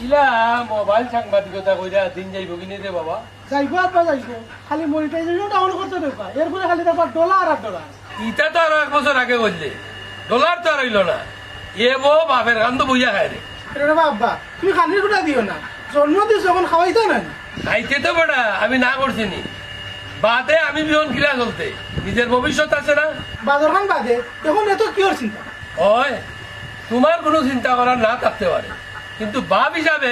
ইলা মোবাইল সাংবাদিকতা কইরা দিন যাইব কিনে রে বাবা? যাইবো আব্বা যাইবো, খালি মনিটাইজেশন ডাউন করতে দেবা, এরপরে খালি দেখবা ডলার আর ডলার। ইটা তো আরো 1 বছর আগে বললে, ডলার তো আর হইল না। এ বো বাপের গান তো বইয়া খায় রে। এটা আব্বা তুমি খানির গুড়া দিও না, জন্মদিন যখন খাওয়াইতা না। খাইতে তো বেটা আমি না করছি নি, বাদে আমি বিহন কিলা চলতে, নিজের ভবিষ্যৎ আছে না। বাজার খান বাদে এখন এত কিওর চিন্তা? ওই তোমার কোনো চিন্তা করার না থাকতে পারে, কিন্তু বাপ হিসাবে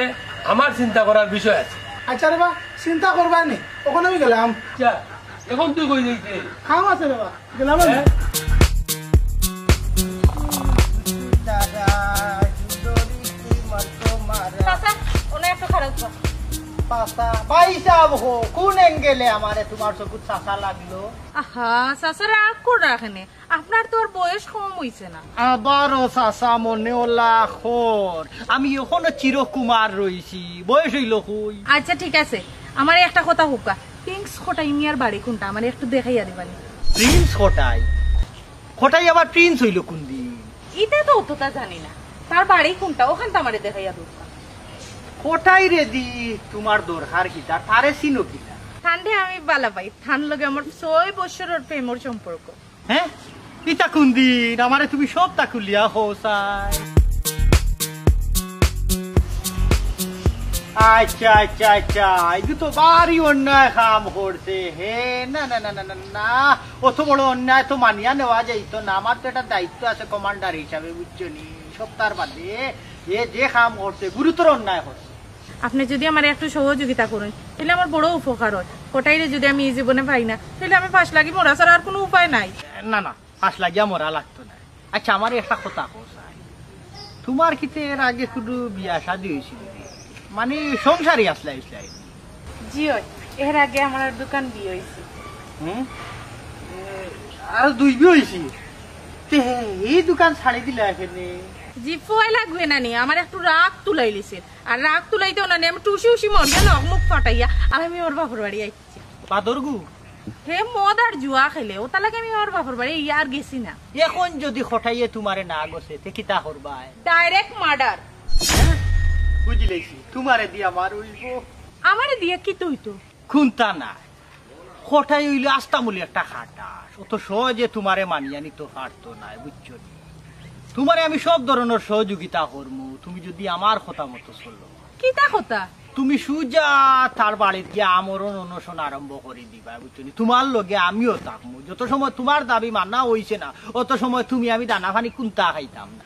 আমার চিন্তা করার বিষয় আছে। আচ্ছা রে বা চিন্তা করবা নি, ওখানে আমি গেলাম। আচ্ছা এখন তুই কই যাইতে? খাম আছে রে বা, গেলাম আমি। চাচা ওনে একটু খারাপ তো কোন এঙ্গেলে আমারে তোমার চকুত চাচা লাগলো? আহা চাচা রাগ করে রাখেনে, আপনার তো আর বয়স কম হইছে না। আবারও চাচা মনে ওলা খোর, আমি এখনো চিরকুমার রইছি, বয়স হইল কই। আচ্ছা ঠিক আছে, আমার একটা কথা হুকা, পিঙ্কস খোটাই মিয়ার বাড়ি কোনটা আমার একটু দেখাইয়া দিবানি। প্রিন্স খোটাই? খোটাই আবার প্রিন্স হইল কোন দিন? এটা তো অতটা জানি না, তার বাড়ি কোনটা ওখান তো আমারে দেখাইয়া দিবা। খোটাই রেদি তোমার দরকার কিতা, তারে চিনো কিতা? ঠান্ডে আমি বালা পাই, ঠান লগে আমার 6 বছরের প্রেমর সম্পর্ক। হ্যাঁ ইতা কোন দিন? আমারে তুমি সব তা খুলিয়া হোসাই। আচ্ছা আচ্ছা আচ্ছা, এই তো বাড়ি অন্যায় কাম করছে। হে না না না না না না, অত বড় অন্যায় তো মানিয়া নেওয়া যাইতো না। আমার তো একটা দায়িত্ব আছে কমান্ডার হিসাবে, বুঝছো নি? সপ্তাহ বাদে এ যে কাম করছে গুরুতর অন্যায় করছে। আপনি যদি আমার একটু সহযোগিতা করেন তাহলে আমার বড় উপকার হয়। কোটাইরে যদি আমি এই জীবনে পাই না তাহলে আমি ফাঁস লাগি মরা ছাড়া আর কোনো উপায় নাই। না না, ফাঁস লাগিয়া মরা লাগতো না। আচ্ছা আমার একটা কথা কোসাই, তোমার কিতে এর আগে কোনো বিয়া শাদী হয়েছিল? মানে সংসারই আসলাই আসলাই? জি হয়, এর আগে আমার দোকান বিয়ে হয়েছে। আর 2 বিয়ে হয়েছি, এই দোকান ছাড়ি দিলা এখানে? জি ফয় লাগবে না নি, আমার একটু রাগ তুলাই লিছে, আর রাগ তুলাইতেও না আমি টুসি উসি মরিয়া নখ মুখ ফাটাইয়া আর আমি ওর বাপর বাড়ি আইছি। বাদরগু হে মদ আর জুয়া খেলে ও তালাকে আমি ওর বাপর বাড়ি ইয়ার গেছি না। এখন যদি খটাইয়ে তোমারে না গছে তে কিতা করবা? Direct murder. বুঝিলেছি, তোমারে দিয়া মার হইব। আমারে দিয়ে কি তুইতো খুনতা না, খটাই হইলে আস্তামূলি একটা খাটাস, অত সহজে তোমারে মানিয়া নিতে পারতো না, বুঝছো? তোমারে আমি সব ধরনের সহযোগিতা করবো, তুমি যদি আমার কথা মতো চলো। কিতা কথা? তুমি সুজা তার বাড়িতে গিয়ে আমরণ অনশন আরম্ভ করে দিবা, বুঝছো? তোমার লগে আমিও থাকবো, যত সময় তোমার দাবি মানা হইছে না অত সময় তুমি আমি দানা পানি কুন্তা খাইতাম না।